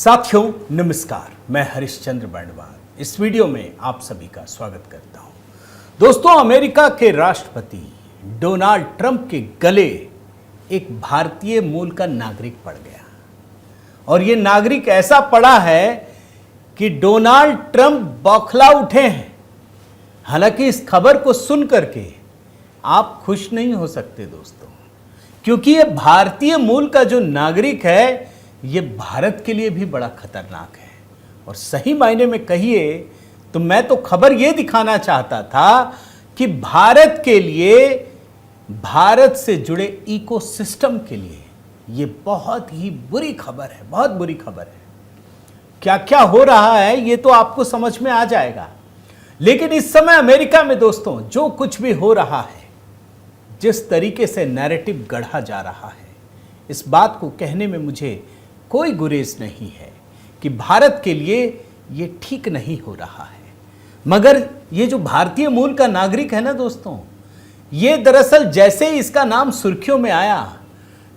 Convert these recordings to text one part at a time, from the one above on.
साथियों नमस्कार, मैं हरिश्चंद्र बर्णवाल इस वीडियो में आप सभी का स्वागत करता हूं। दोस्तों, अमेरिका के राष्ट्रपति डोनाल्ड ट्रंप के गले एक भारतीय मूल का नागरिक पड़ गया और यह नागरिक ऐसा पड़ा है कि डोनाल्ड ट्रंप बौखला उठे हैं। हालांकि इस खबर को सुन करके आप खुश नहीं हो सकते दोस्तों, क्योंकि यह भारतीय मूल का जो नागरिक है ये भारत के लिए भी बड़ा खतरनाक है। और सही मायने में कहिए तो मैं तो खबर ये दिखाना चाहता था कि भारत के लिए, भारत से जुड़े इकोसिस्टम के लिए ये बहुत ही बुरी खबर है, बहुत बुरी खबर है। क्या क्या हो रहा है ये तो आपको समझ में आ जाएगा, लेकिन इस समय अमेरिका में दोस्तों जो कुछ भी हो रहा है, जिस तरीके से नैरेटिव गढ़ा जा रहा है, इस बात को कहने में मुझे कोई गुरेज नहीं है कि भारत के लिए ये ठीक नहीं हो रहा है। मगर ये जो भारतीय मूल का नागरिक है ना दोस्तों, ये दरअसल जैसे ही इसका नाम सुर्खियों में आया,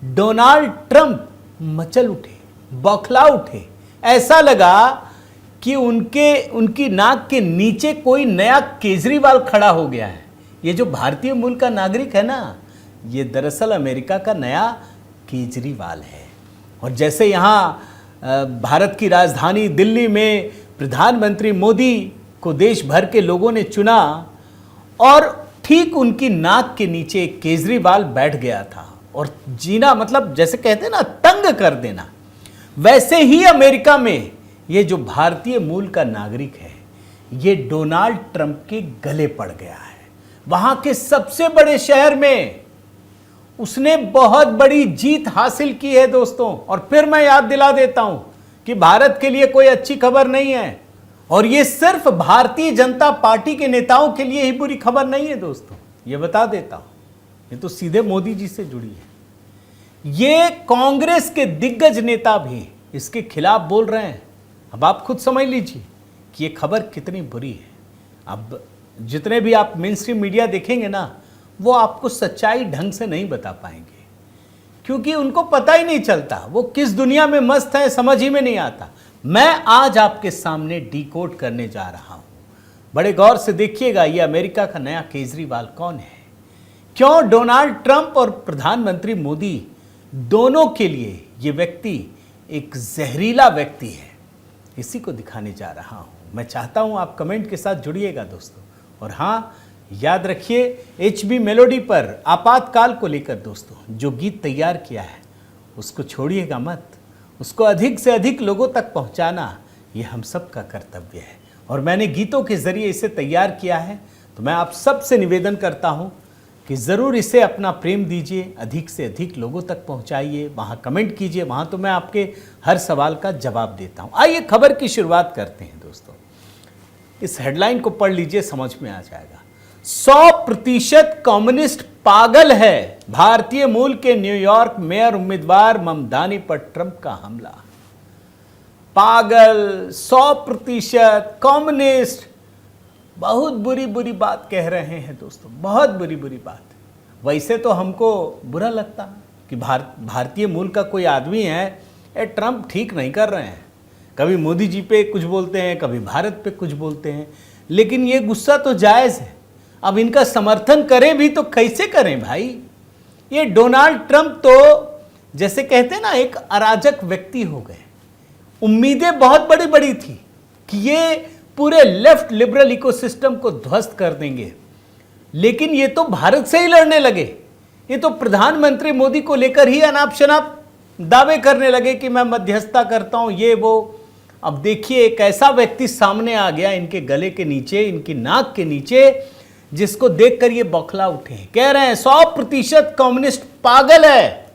डोनाल्ड ट्रंप मचल उठे, बौखला उठे। ऐसा लगा कि उनकी नाक के नीचे कोई नया केजरीवाल खड़ा हो गया है। ये जो भारतीय मूल का नागरिक है ना, ये दरअसल अमेरिका का नया केजरीवाल है। और जैसे यहाँ भारत की राजधानी दिल्ली में प्रधानमंत्री मोदी को देश भर के लोगों ने चुना और ठीक उनकी नाक के नीचे एक केजरीवाल बैठ गया था और जीना मतलब जैसे कहते हैं ना तंग कर देना, वैसे ही अमेरिका में ये जो भारतीय मूल का नागरिक है ये डोनाल्ड ट्रंप के गले पड़ गया है। वहाँ के सबसे बड़े शहर में उसने बहुत बड़ी जीत हासिल की है दोस्तों। और फिर मैं याद दिला देता हूं कि भारत के लिए कोई अच्छी खबर नहीं है, और ये सिर्फ भारतीय जनता पार्टी के नेताओं के लिए ही बुरी खबर नहीं है दोस्तों, ये बता देता हूं, ये तो सीधे मोदी जी से जुड़ी है। ये कांग्रेस के दिग्गज नेता भी इसके खिलाफ बोल रहे हैं। अब आप खुद समझ लीजिए कि ये खबर कितनी बुरी है। अब जितने भी आप मेन स्ट्रीम मीडिया देखेंगे ना, वो आपको सच्चाई ढंग से नहीं बता पाएंगे, क्योंकि उनको पता ही नहीं चलता वो किस दुनिया में मस्त है, समझ ही में नहीं आता। मैं आज आपके सामने डिकोड करने जा रहा हूं। बड़े गौर से देखिएगा, ये अमेरिका का नया केजरीवाल कौन है, क्यों डोनाल्ड ट्रंप और प्रधानमंत्री मोदी दोनों के लिए ये व्यक्ति एक जहरीला व्यक्ति है, इसी को दिखाने जा रहा हूं। मैं चाहता हूं आप कमेंट के साथ जुड़िएगा दोस्तों। और हाँ, याद रखिए HB मेलोडी पर आपातकाल को लेकर दोस्तों जो गीत तैयार किया है उसको छोड़िएगा मत, उसको अधिक से अधिक लोगों तक पहुंचाना ये हम सब का कर्तव्य है। और मैंने गीतों के जरिए इसे तैयार किया है, तो मैं आप सब से निवेदन करता हूं कि ज़रूर इसे अपना प्रेम दीजिए, अधिक से अधिक लोगों तक पहुंचाइए, वहां कमेंट कीजिए, वहां तो मैं आपके हर सवाल का जवाब देता हूं। आइए खबर की शुरुआत करते हैं दोस्तों। इस हेडलाइन को पढ़ लीजिए, समझ में आ जाएगा। 100% कम्युनिस्ट पागल है, भारतीय मूल के न्यूयॉर्क मेयर उम्मीदवार ममदानी पर ट्रंप का हमला। पागल, 100% कम्युनिस्ट, बहुत बुरी बुरी बात कह रहे हैं दोस्तों, बहुत बुरी बुरी बात। वैसे तो हमको बुरा लगता कि भारतीय मूल का कोई आदमी है, ट्रंप ठीक नहीं कर रहे हैं। कभी मोदी जी पे कुछ बोलते हैं, कभी भारत पे कुछ बोलते हैं, लेकिन ये गुस्सा तो जायज़ है। अब इनका समर्थन करें भी तो कैसे करें भाई। ये डोनाल्ड ट्रंप तो जैसे कहते हैं ना एक अराजक व्यक्ति हो गए। उम्मीदें बहुत बड़ी बड़ी थी कि ये पूरे लेफ्ट लिबरल इकोसिस्टम को ध्वस्त कर देंगे, लेकिन ये तो भारत से ही लड़ने लगे। ये तो प्रधानमंत्री मोदी को लेकर ही अनाप शनाप दावे करने लगे कि मैं मध्यस्थता करता हूं, ये वो। अब देखिए एक ऐसा व्यक्ति सामने आ गया इनके गले के नीचे, इनकी नाक के नीचे, जिसको देखकर ये बौखला उठे। कह रहे हैं 100% कम्युनिस्ट पागल है।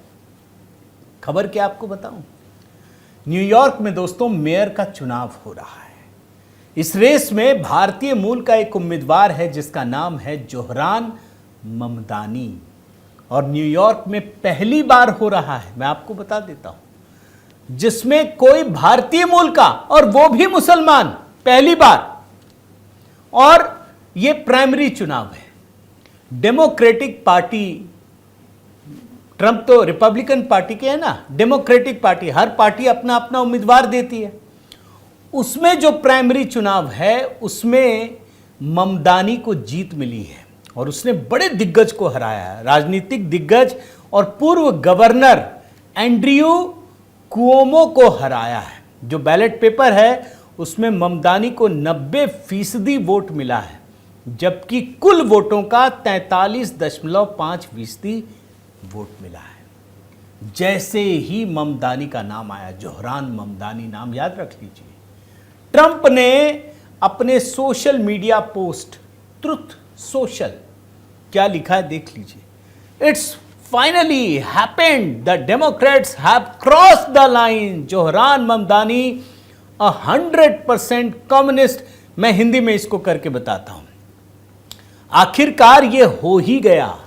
खबर क्या आपको बताऊं, न्यूयॉर्क में दोस्तों मेयर का चुनाव हो रहा है। इस रेस में भारतीय मूल का एक उम्मीदवार है जिसका नाम है जोहरान ममदानी, और न्यूयॉर्क में पहली बार हो रहा है, मैं आपको बता देता हूं, जिसमें कोई भारतीय मूल का, और वो भी मुसलमान, पहली बार। और ये प्राइमरी चुनाव है। डेमोक्रेटिक पार्टी ट्रंप तो रिपब्लिकन पार्टी के है ना, डेमोक्रेटिक पार्टी, हर पार्टी अपना अपना उम्मीदवार देती है। उसमें जो प्राइमरी चुनाव है उसमें ममदानी को जीत मिली है और उसने बड़े दिग्गज को हराया है, राजनीतिक दिग्गज और पूर्व गवर्नर एंड्रयू कुओमो को हराया है। जो बैलेट पेपर है उसमें ममदानी को 90% वोट मिला है, जबकि कुल वोटों का 43.5% वोट मिला है। जैसे ही ममदानी का नाम आया, जोहरान ममदानी, नाम याद रख लीजिए, ट्रंप ने अपने social media post truth social क्या लिखा है देख लीजिए। It's finally happened, the Democrats have crossed the line, Zohran Mamdani 100% communist. मैं हिंदी में इसको करके बताता हूं। आखिरकार ये हो ही गया,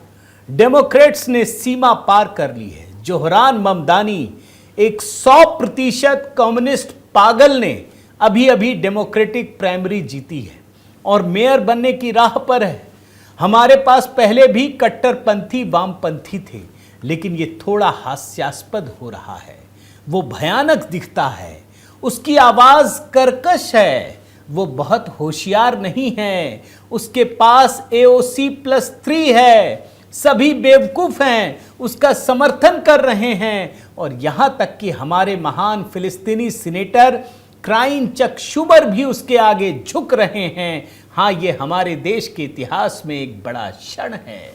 डेमोक्रेट्स ने सीमा पार कर ली है। जोहरान ममदानी एक 100% कम्युनिस्ट पागल ने अभी अभी डेमोक्रेटिक प्राइमरी जीती है और मेयर बनने की राह पर है। हमारे पास पहले भी कट्टरपंथी वामपंथी थे, लेकिन ये थोड़ा हास्यास्पद हो रहा है। वो भयानक दिखता है, उसकी आवाज कर्कश है, वो बहुत होशियार नहीं है, उसके पास AOC+3 है, सभी बेवकूफ हैं, उसका समर्थन कर रहे हैं और यहां तक कि हमारे महान फिलिस्तीनी सीनेटर क्राइन चक शुबर भी उसके आगे झुक रहे हैं। हाँ, ये हमारे देश के इतिहास में एक बड़ा क्षण है।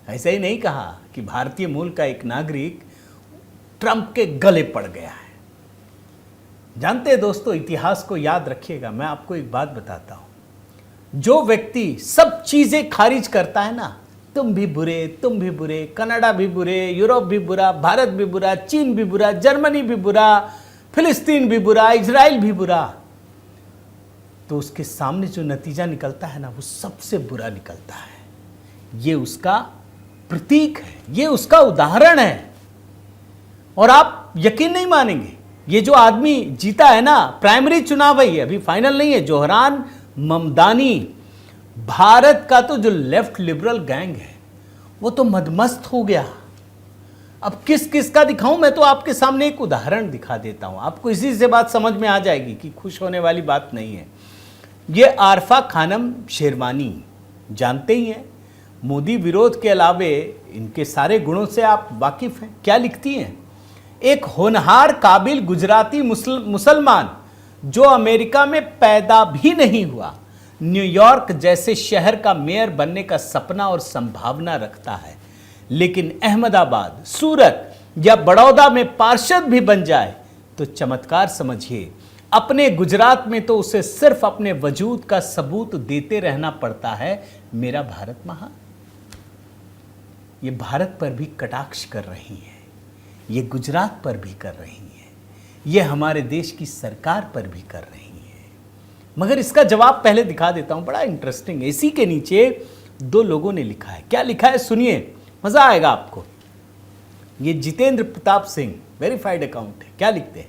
ऐसा ही नहीं कहा कि भारतीय मूल का एक नागरिक ट्रंप के गले पड़ गया है। जानते हैं दोस्तों, इतिहास को याद रखिएगा। मैं आपको एक बात बताता हूं, जो व्यक्ति सब चीजें खारिज करता है ना, तुम भी बुरे, तुम भी बुरे, कनाडा भी बुरे, यूरोप भी बुरा, भारत भी बुरा, चीन भी बुरा, जर्मनी भी बुरा, फिलिस्तीन भी बुरा, इजराइल भी बुरा, तो उसके सामने जो नतीजा निकलता है ना, वो सबसे बुरा निकलता है। ये उसका प्रतीक है, ये उसका उदाहरण है। और आप यकीन नहीं मानेंगे, ये जो आदमी जीता है ना, प्राइमरी चुनाव है, ये अभी फाइनल नहीं है, जोहरान ममदानी, भारत का तो जो लेफ्ट लिबरल गैंग है वो तो मदमस्त हो गया। अब किस किस का दिखाऊं, मैं तो आपके सामने एक उदाहरण दिखा देता हूं, आपको इसी से बात समझ में आ जाएगी कि खुश होने वाली बात नहीं है। ये आरफा खानम शेरवानी जानते ही हैं, मोदी विरोध के अलावे इनके सारे गुणों से आप वाकिफ हैं। क्या लिखती हैं? एक होनहार काबिल गुजराती मुसलमान जो अमेरिका में पैदा भी नहीं हुआ, न्यूयॉर्क जैसे शहर का मेयर बनने का सपना और संभावना रखता है, लेकिन अहमदाबाद, सूरत या बड़ौदा में पार्षद भी बन जाए तो चमत्कार समझिए। अपने गुजरात में तो उसे सिर्फ अपने वजूद का सबूत देते रहना पड़ता है, मेरा भारत महान। ये भारत पर भी कटाक्ष कर रही है, ये गुजरात पर भी कर रही है, ये हमारे देश की सरकार पर भी कर रही है। मगर इसका जवाब पहले दिखा देता हूं, बड़ा इंटरेस्टिंग है। इसी के नीचे दो लोगों ने लिखा है। क्या लिखा है सुनिए, मजा आएगा आपको। ये जितेंद्र प्रताप सिंह, वेरीफाइड अकाउंट है। क्या लिखते हैं?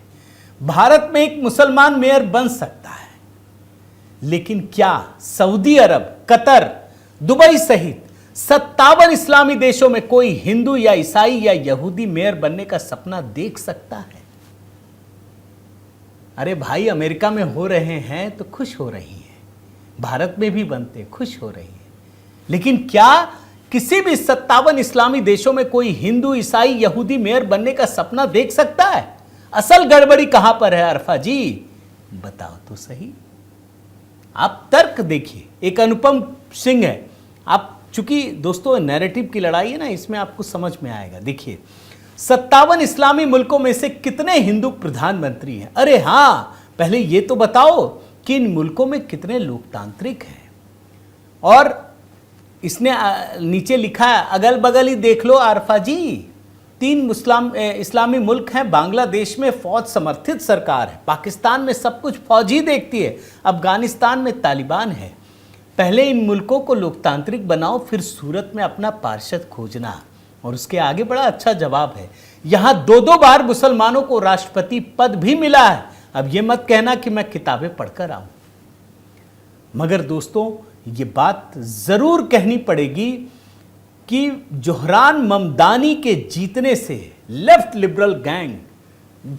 भारत में एक मुसलमान मेयर बन सकता है, लेकिन क्या सऊदी अरब, कतर, दुबई सहित 57 इस्लामी देशों में कोई हिंदू या ईसाई या यहूदी मेयर बनने का सपना देख सकता है? अरे भाई, अमेरिका में हो रहे हैं तो खुश हो रही हैं, भारत में भी बनते खुश हो रही हैं, लेकिन क्या किसी भी 57 इस्लामी देशों में कोई हिंदू, ईसाई, यहूदी मेयर बनने का सपना देख सकता है? असल गड़बड़ी कहां पर है अरफा जी, बताओ तो सही। आप तर्क देखिए। एक अनुपम सिंह है, आप चूंकि दोस्तों नैरेटिव की लड़ाई है ना, इसमें आपको समझ में आएगा। देखिए, 57 इस्लामी मुल्कों में से कितने हिंदू प्रधानमंत्री हैं? अरे हां, पहले ये तो बताओ कि इन मुल्कों में कितने लोकतांत्रिक हैं। और इसने नीचे लिखा है, अगल बगल ही देख लो आरफा जी, 3 इस्लामी मुल्क हैं। बांग्लादेश में फौज समर्थित सरकार है, पाकिस्तान में सब कुछ फौज ही देखती है, अफगानिस्तान में तालिबान है। पहले इन मुल्कों को लोकतांत्रिक बनाओ, फिर सूरत में अपना पार्षद खोजना। और उसके आगे बड़ा अच्छा जवाब है, यहां 2-2 बार मुसलमानों को राष्ट्रपति पद भी मिला है। अब यह मत कहना कि मैं किताबें पढ़कर आऊं। मगर दोस्तों, ये बात जरूर कहनी पड़ेगी, कि जोहरान ममदानी के जीतने से लेफ्ट लिबरल गैंग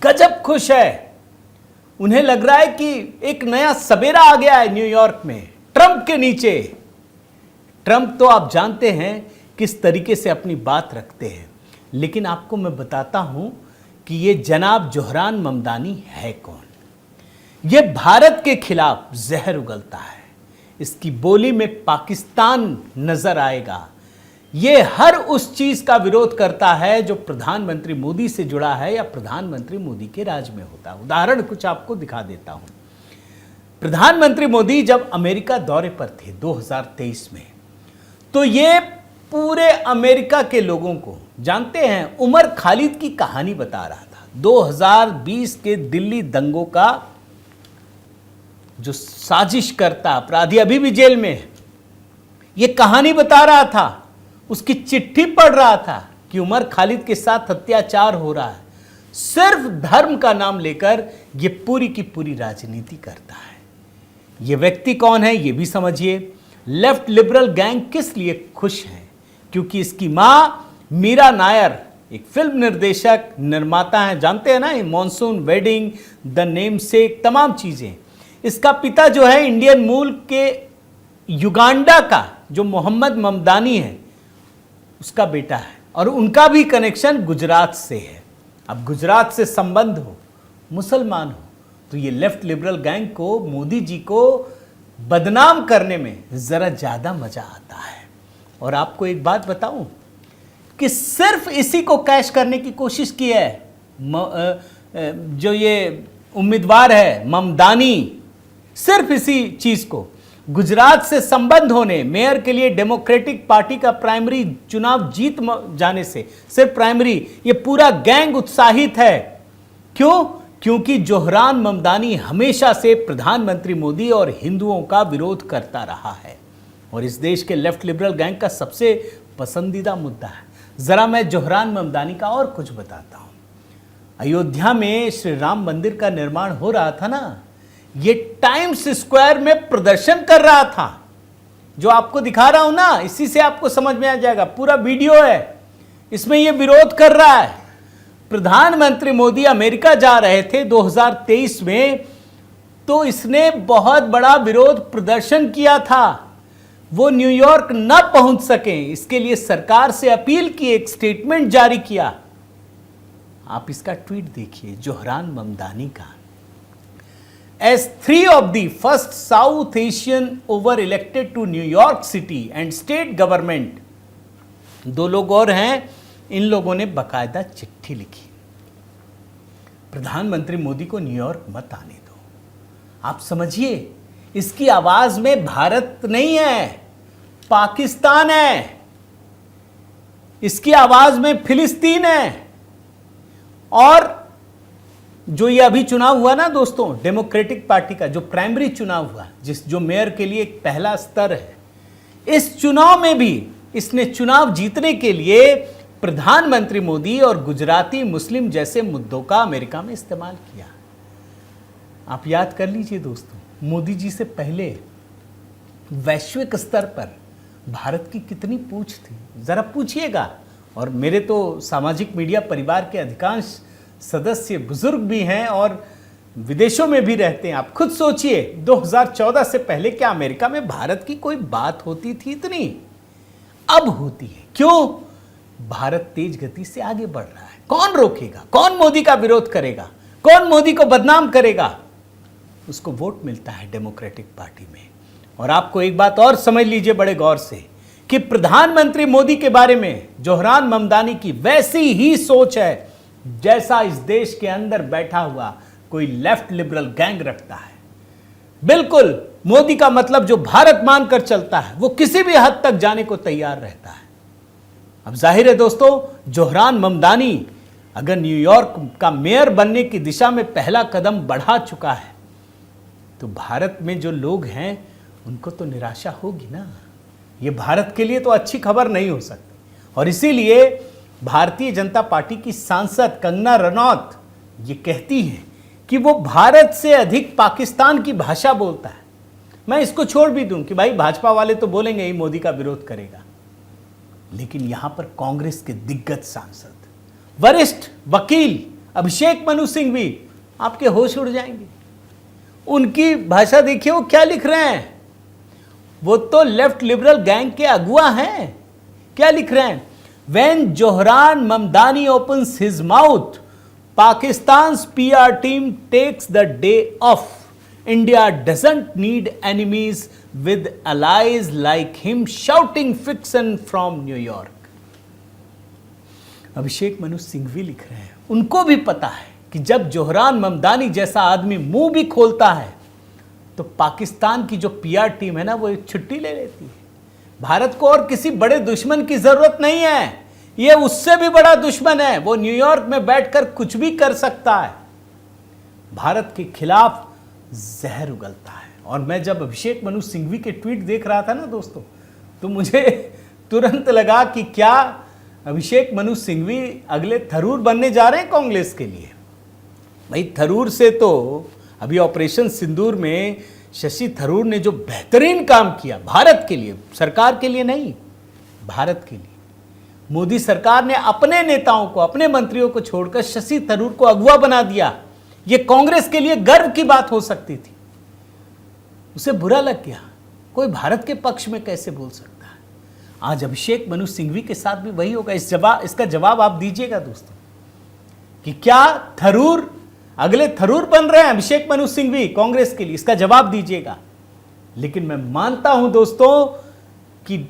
गजब खुश है। उन्हें लग रहा है कि एक नया सवेरा आ गया है न्यूयॉर्क में ट्रंप के नीचे। ट्रंप तो आप जानते हैं किस तरीके से अपनी बात रखते हैं, लेकिन आपको मैं बताता हूं कि ये जनाब जोहरान ममदानी है कौन। ये भारत के खिलाफ जहर उगलता है, इसकी बोली में पाकिस्तान नजर आएगा। ये हर उस चीज का विरोध करता है जो प्रधानमंत्री मोदी से जुड़ा है या प्रधानमंत्री मोदी के राज में होता है। उदाहरण कुछ आपको दिखा देता हूं। प्रधानमंत्री मोदी जब अमेरिका दौरे पर थे 2023 में, तो ये पूरे अमेरिका के लोगों को, जानते हैं, उमर खालिद की कहानी बता रहा था। 2020 के दिल्ली दंगों का जो साजिशकर्ता अपराधी अभी भी जेल में है, ये कहानी बता रहा था। उसकी चिट्ठी पढ़ रहा था कि उमर खालिद के साथ अत्याचार हो रहा है। सिर्फ धर्म का नाम लेकर ये पूरी की पूरी राजनीति करता है। ये व्यक्ति कौन है ये भी समझिए। लेफ्ट लिबरल गैंग किस लिए खुश है? क्योंकि इसकी मां मीरा नायर एक फिल्म निर्देशक निर्माता है, जानते हैं ना, मॉनसून वेडिंग, द नेम से तमाम चीजें। इसका पिता जो है इंडियन मूल के युगांडा का जो मोहम्मद ममदानी है उसका बेटा है, और उनका भी कनेक्शन गुजरात से है। अब गुजरात से संबंध हो, मुसलमान हो, तो ये लेफ्ट लिबरल गैंग को, मोदी जी को बदनाम करने में जरा ज्यादा मजा आता है। और आपको एक बात बताऊं कि सिर्फ इसी को कैश करने की कोशिश की है जो ये उम्मीदवार है ममदानी, सिर्फ इसी चीज को, गुजरात से संबंध होने, मेयर के लिए डेमोक्रेटिक पार्टी का प्राइमरी चुनाव जीत जाने से, सिर्फ प्राइमरी, ये पूरा गैंग उत्साहित है। क्यों? क्योंकि जोहरान ममदानी हमेशा से प्रधानमंत्री मोदी और हिंदुओं का विरोध करता रहा है और इस देश के लेफ्ट लिबरल गैंग का सबसे पसंदीदा मुद्दा है। जरा मैं जोहरान ममदानी का और कुछ बताता हूं। अयोध्या में श्री राम मंदिर का निर्माण हो रहा था ना, ये टाइम्स स्क्वायर में प्रदर्शन कर रहा था, जो आपको दिखा रहा हूं ना, इसी से आपको समझ में आ जाएगा। पूरा वीडियो है, इसमें ये विरोध कर रहा है। प्रधानमंत्री मोदी अमेरिका जा रहे थे 2023 में, तो इसने बहुत बड़ा विरोध प्रदर्शन किया था। वो न्यूयॉर्क न पहुंच सके, इसके लिए सरकार से अपील की, एक स्टेटमेंट जारी किया। आप इसका ट्वीट देखिए जोहरान ममदानी का। As 3 of the first South Asian over elected to New York City and state government, 2 लोग और हैं, इन लोगों ने बकायदा चिट्ठी लिखी, प्रधानमंत्री मोदी को न्यूयॉर्क मत आने दो। आप समझिए, इसकी आवाज में भारत नहीं है, पाकिस्तान है। इसकी आवाज में फिलिस्तीन है। और जो ये अभी चुनाव हुआ ना दोस्तों, डेमोक्रेटिक पार्टी का जो प्राइमरी चुनाव हुआ, जो मेयर के लिए एक पहला स्तर है, इस चुनाव में भी इसने चुनाव जीतने के लिए प्रधानमंत्री मोदी और गुजराती मुस्लिम जैसे मुद्दों का अमेरिका में इस्तेमाल किया। आप याद कर लीजिए दोस्तों, मोदी जी से पहले वैश्विक स्तर पर भारत की कितनी पूछ थी, जरा पूछिएगा। और मेरे तो सामाजिक मीडिया परिवार के अधिकांश सदस्य बुजुर्ग भी हैं और विदेशों में भी रहते हैं। आप खुद सोचिए, 2014 से पहले क्या अमेरिका में भारत की कोई बात होती थी इतनी? अब होती है। क्यों? भारत तेज गति से आगे बढ़ रहा है। कौन रोकेगा? कौन मोदी का विरोध करेगा? कौन मोदी को बदनाम करेगा? उसको वोट मिलता है डेमोक्रेटिक पार्टी में। और आपको एक बात और समझ लीजिए बड़े गौर से, कि प्रधानमंत्री मोदी के बारे में जोहरान ममदानी की वैसी ही सोच है जैसा इस देश के अंदर बैठा हुआ कोई लेफ्ट लिबरल गैंग रखता है। बिल्कुल मोदी का मतलब जो भारत मानकर चलता है, वो किसी भी हद तक जाने को तैयार रहता है। अब जाहिर है दोस्तों, जोहरान ममदानी अगर न्यूयॉर्क का मेयर बनने की दिशा में पहला कदम बढ़ा चुका है, तो भारत में जो लोग हैं उनको तो निराशा होगी ना। ये भारत के लिए तो अच्छी खबर नहीं हो सकती। और इसीलिए भारतीय जनता पार्टी की सांसद कंगना रनौत ये कहती हैं कि वो भारत से अधिक पाकिस्तान की भाषा बोलता है। मैं इसको छोड़ भी दूं कि भाई भाजपा वाले तो बोलेंगे ही मोदी का विरोध करेगा, लेकिन यहां पर कांग्रेस के दिग्गज सांसद, वरिष्ठ वकील अभिषेक मनु सिंघवी, आपके होश उड़ जाएंगे। उनकी भाषा देखिए, वो क्या लिख रहे हैं। वो तो लेफ्ट लिबरल गैंग के अगुआ हैं। क्या लिख रहे हैं? When Zohran Mamdani opens his mouth, Pakistan PR team takes the day off. India doesn't need enemies with allies like him shouting fiction from New York। Abhishek Manu Singhvi लिख रहे हैं, उनको भी पता है कि जब जोहरान ममदानी जैसा आदमी मुंह भी खोलता है तो पाकिस्तान की जो PR टीम है ना, वो एक छुट्टी ले लेती है। भारत को और किसी बड़े दुश्मन की जरूरत नहीं है, ये उससे भी बड़ा दुश्मन है। वो न्यूयॉर्क में बैठकर कुछ भी कर सकता है। भारत के खिलाफ जहर उगलता है। और मैं जब अभिषेक मनु सिंघवी के ट्वीट देख रहा था ना दोस्तों, तो मुझे तुरंत लगा कि क्या अभिषेक मनु सिंघवी अगले थरूर बनने जा रहे हैं कांग्रेस के लिए। भाई, थरूर से तो अभी ऑपरेशन सिंदूर में शशि थरूर ने जो बेहतरीन काम किया भारत के लिए, सरकार के लिए नहीं, भारत के लिए, मोदी सरकार ने अपने नेताओं को, अपने मंत्रियों को छोड़कर शशि थरूर को अगुवा बना दिया। यह कांग्रेस के लिए गर्व की बात हो सकती थी, उसे बुरा लग गया। कोई भारत के पक्ष में कैसे बोल सकता है? आज अभिषेक मनु सिंघवी के साथ भी वही होगा। इसका जवाब आप दीजिएगा दोस्तों, कि क्या थरूर अगले थरूर बन रहे हैं अभिषेक मनु सिंघवी कांग्रेस के लिए? इसका जवाब दीजिएगा। लेकिन मैं मानता हूं दोस्तों कि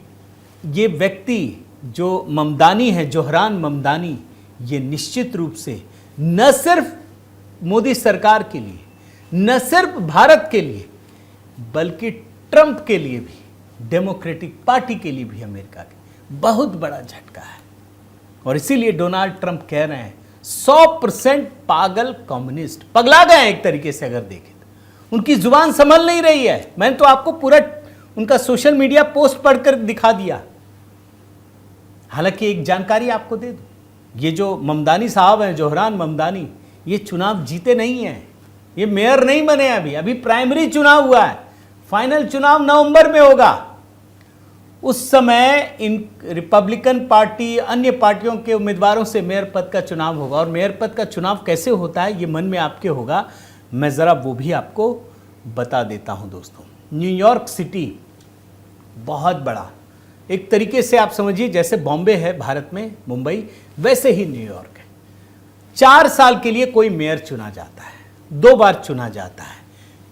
ये व्यक्ति जो ममदानी है, जोहरान ममदानी, ये निश्चित रूप से न सिर्फ मोदी सरकार के लिए, न सिर्फ भारत के लिए, बल्कि ट्रंप के लिए भी, डेमोक्रेटिक पार्टी के लिए भी अमेरिका के बहुत बड़ा झटका है। और इसीलिए डोनाल्ड ट्रंप कह रहे हैं 100% पागल कम्युनिस्ट, पगला गए हैं एक तरीके से अगर देखें तो। उनकी जुबान संभल नहीं रही है। मैंने तो आपको पूरा उनका सोशल मीडिया पोस्ट पढ़कर दिखा दिया। हालांकि एक जानकारी आपको दे दूं, ये जो ममदानी साहब हैं, जोहरान ममदानी, ये चुनाव जीते नहीं हैं, ये मेयर नहीं बने। अभी प्राइमरी चुनाव हुआ है, फाइनल चुनाव नवंबर में होगा। उस समय इन रिपब्लिकन पार्टी, अन्य पार्टियों के उम्मीदवारों से मेयर पद का चुनाव होगा। और मेयर पद का चुनाव कैसे होता है ये मन में आपके होगा, मैं ज़रा वो भी आपको बता देता हूं दोस्तों। न्यूयॉर्क सिटी बहुत बड़ा, एक तरीके से आप समझिए जैसे बॉम्बे है भारत में, मुंबई, वैसे ही न्यूयॉर्क है। 4 साल के लिए कोई मेयर चुना जाता है, 2 बार चुना जाता है।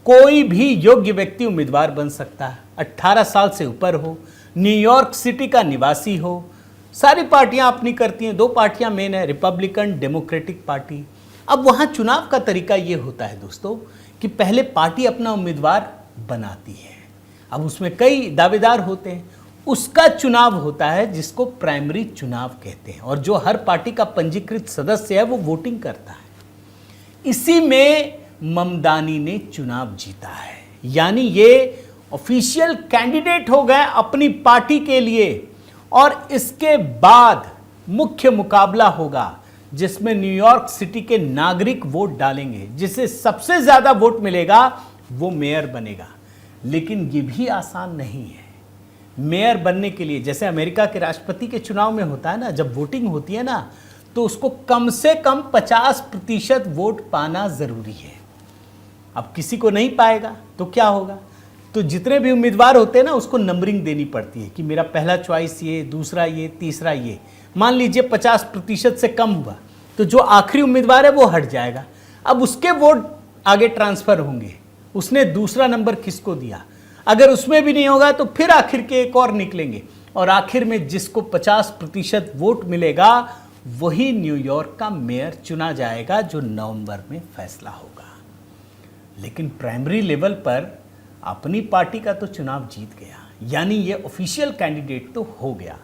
कोई भी योग्य व्यक्ति उम्मीदवार बन सकता है, 18 साल से ऊपर हो, न्यूयॉर्क सिटी का निवासी हो। सारी पार्टियां अपनी करती हैं, 2 पार्टियां मेन है, रिपब्लिकन, डेमोक्रेटिक पार्टी। अब वहां चुनाव का तरीका ये होता है दोस्तों कि पहले पार्टी अपना उम्मीदवार बनाती है, अब उसमें कई दावेदार होते हैं, उसका चुनाव होता है जिसको प्राइमरी चुनाव कहते हैं। और जो हर पार्टी का पंजीकृत सदस्य है वो वोटिंग करता है। इसी में ममदानी ने चुनाव जीता है, यानी ये ऑफिशियल कैंडिडेट हो गए अपनी पार्टी के लिए। और इसके बाद मुख्य मुकाबला होगा जिसमें न्यूयॉर्क सिटी के नागरिक वोट डालेंगे। जिसे सबसे ज्यादा वोट मिलेगा वो मेयर बनेगा। लेकिन ये भी आसान नहीं है मेयर बनने के लिए। जैसे अमेरिका के राष्ट्रपति के चुनाव में होता है ना, जब वोटिंग होती है ना, तो उसको कम से कम 50% वोट पाना जरूरी है। अब किसी को नहीं पाएगा तो क्या होगा? तो जितने भी उम्मीदवार होते हैं ना, उसको नंबरिंग देनी पड़ती है कि मेरा पहला चॉइस ये, दूसरा ये, तीसरा ये। मान लीजिए 50% से कम हुआ तो जो आखिरी उम्मीदवार है वो हट जाएगा। अब उसके वोट आगे ट्रांसफर होंगे, उसने दूसरा नंबर किसको दिया। अगर उसमें भी नहीं होगा तो फिर आखिर के एक और निकलेंगे, और आखिर में जिसको 50% वोट मिलेगा वही न्यूयॉर्क का मेयर चुना जाएगा, जो नवंबर में फैसला होगा। लेकिन प्राइमरी लेवल पर अपनी पार्टी का तो चुनाव जीत गया, यानी ये ऑफिशियल कैंडिडेट तो हो गया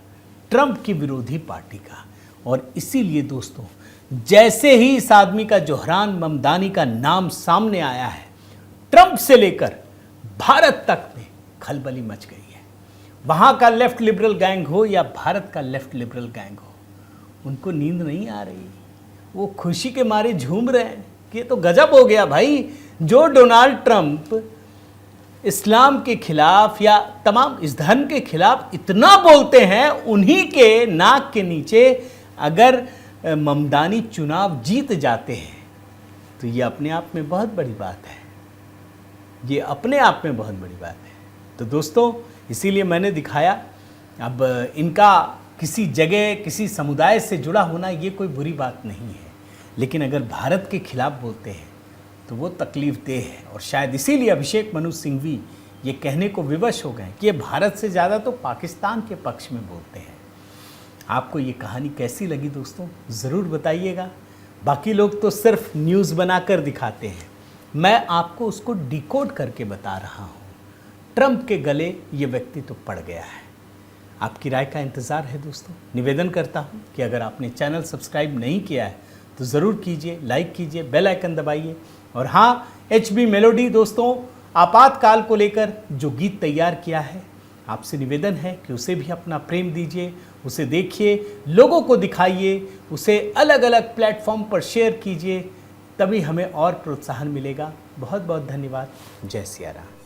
ट्रंप की विरोधी पार्टी का। और इसीलिए दोस्तों, जैसे ही इस आदमी का, जोहरान ममदानी का नाम सामने आया है, ट्रंप से लेकर भारत तक में खलबली मच गई है। वहां का लेफ्ट लिबरल गैंग हो या भारत का लेफ्ट लिबरल गैंग हो, उनको नींद नहीं आ रही। वो खुशी के मारे झूम रहे हैं कि ये तो गजब हो गया भाई। जो डोनाल्ड ट्रंप इस्लाम के खिलाफ या तमाम इस धर्म के खिलाफ इतना बोलते हैं, उन्हीं के नाक के नीचे अगर ममदानी चुनाव जीत जाते हैं तो ये अपने आप में बहुत बड़ी बात है। ये अपने आप में बहुत बड़ी बात है। तो दोस्तों, इसीलिए मैंने दिखाया। अब इनका किसी जगह किसी समुदाय से जुड़ा होना ये कोई बुरी बात नहीं है, लेकिन अगर भारत के खिलाफ बोलते हैं तो वो तकलीफ देह है। और शायद इसीलिए अभिषेक मनु सिंघवी ये कहने को विवश हो गए कि ये भारत से ज़्यादा तो पाकिस्तान के पक्ष में बोलते हैं। आपको ये कहानी कैसी लगी दोस्तों, ज़रूर बताइएगा। बाकी लोग तो सिर्फ न्यूज़ बनाकर दिखाते हैं, मैं आपको उसको डिकोड करके बता रहा हूँ। ट्रंप के गले ये व्यक्ति तो पड़ गया है। आपकी राय का इंतज़ार है दोस्तों। निवेदन करता हूँ कि अगर आपने चैनल सब्सक्राइब नहीं किया है तो ज़रूर कीजिए, लाइक कीजिए, बेल आइकन दबाइए। और हाँ, HB मेलोडी दोस्तों आपातकाल को लेकर जो गीत तैयार किया है, आपसे निवेदन है कि उसे भी अपना प्रेम दीजिए, उसे देखिए, लोगों को दिखाइए, उसे अलग अलग प्लेटफॉर्म पर शेयर कीजिए, तभी हमें और प्रोत्साहन मिलेगा। बहुत बहुत धन्यवाद। जय सिया राम।